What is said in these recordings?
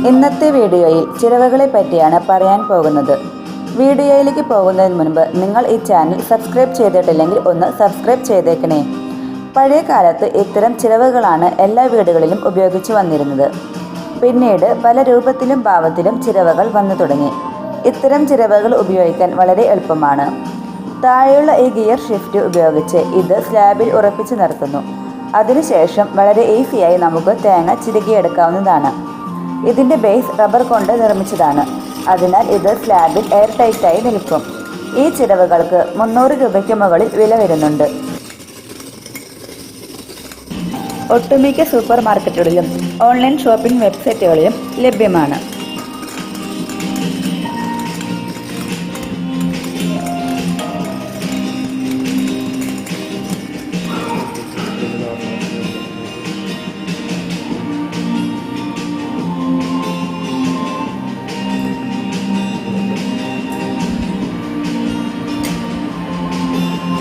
ഇന്നത്തെ വീഡിയോയിൽ ചിരവകളെ പറ്റിയാണ് പറയാൻ പോകുന്നത്. വീഡിയോയിലേക്ക് പോകുന്നതിന് മുൻപ് നിങ്ങൾ ഈ ചാനൽ സബ്സ്ക്രൈബ് ചെയ്തിട്ടില്ലെങ്കിൽ ഒന്ന് സബ്സ്ക്രൈബ് ചെയ്തേക്കണേ. പഴയ കാലത്ത് ഇത്തരം ചിരവകളാണ് എല്ലാ വീടുകളിലും ഉപയോഗിച്ചു വന്നിരുന്നത്. പിന്നീട് പല രൂപത്തിലും ഭാവത്തിലും ചിരവകൾ വന്നു തുടങ്ങി. ഇത്തരം ചിരവകൾ ഉപയോഗിക്കാൻ വളരെ എളുപ്പമാണ്. താഴെയുള്ള ഈ ഗിയർ ഷിഫ്റ്റ് ഉപയോഗിച്ച് ഇത് സ്ലാബിൽ ഉറപ്പിച്ചു നിർത്തുന്നു. അതിനുശേഷം വളരെ ഈസിയായി നമുക്ക് തേങ്ങ ചിരകിയെടുക്കാവുന്നതാണ്. ഇതിൻ്റെ ബേസ് റബ്ബർ കൊണ്ട് നിർമ്മിച്ചതാണ്. അതിനാൽ ഇത് സ്ലാബിൽ എയർ ടൈറ്റായി നിൽക്കും. ഈ ചിരവകൾക്ക് 300 രൂപയ്ക്ക് മുകളിൽ വില വരുന്നുണ്ട്. ഒട്ടുമിക്ക സൂപ്പർ മാർക്കറ്റുകളിലും ഓൺലൈൻ ഷോപ്പിംഗ് വെബ്സൈറ്റുകളിലും ലഭ്യമാണ്.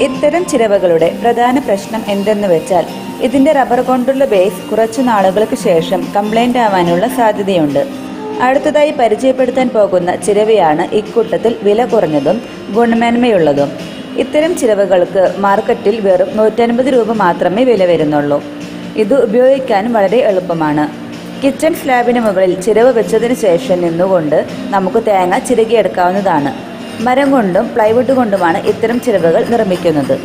ഇത്തരം ചിരവകളുടെ പ്രധാന പ്രശ്നം എന്തെന്ന് വെച്ചാൽ ഇതിൻ്റെ റബ്ബർ കൊണ്ടുള്ള ബേസ് കുറച്ചു നാളുകൾക്ക് ശേഷം കംപ്ലൈൻ്റ് ആവാനുള്ള സാധ്യതയുണ്ട്. അടുത്തതായി പരിചയപ്പെടുത്താൻ പോകുന്ന ചിരവയാണ് ഇക്കൂട്ടത്തിൽ വില കുറഞ്ഞതും ഗുണമേന്മയുള്ളതും. ഇത്തരം ചിരവകൾക്ക് മാർക്കറ്റിൽ വെറും 150 രൂപ മാത്രമേ വില വരുന്നുള്ളൂ. ഇത് ഉപയോഗിക്കാനും വളരെ എളുപ്പമാണ്. കിച്ചൺ സ്ലാബിന് മുകളിൽ ചിരവ് വെച്ചതിന് ശേഷം നിന്നുകൊണ്ട് നമുക്ക് തേങ്ങ ചിരകിയെടുക്കാവുന്നതാണ്. മരം കൊണ്ടും പ്ലൈവുഡ് കൊണ്ടുമാണ് ഇത്തരം ചിരവകൾ നിർമ്മിക്കുന്നത്.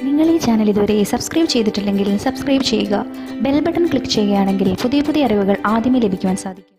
നിങ്ങൾ ഈ ചാനൽ ഇതുവരെ സബ്സ്ക്രൈബ് ചെയ്തിട്ടില്ലെങ്കിൽ സബ്സ്ക്രൈബ് ചെയ്യുക. ബെൽ ബട്ടൺ ക്ലിക്ക് ചെയ്യുകയാണെങ്കിൽ പുതിയ അറിവുകൾ ആദ്യമേ ലഭിക്കുവാൻ സാധിക്കും.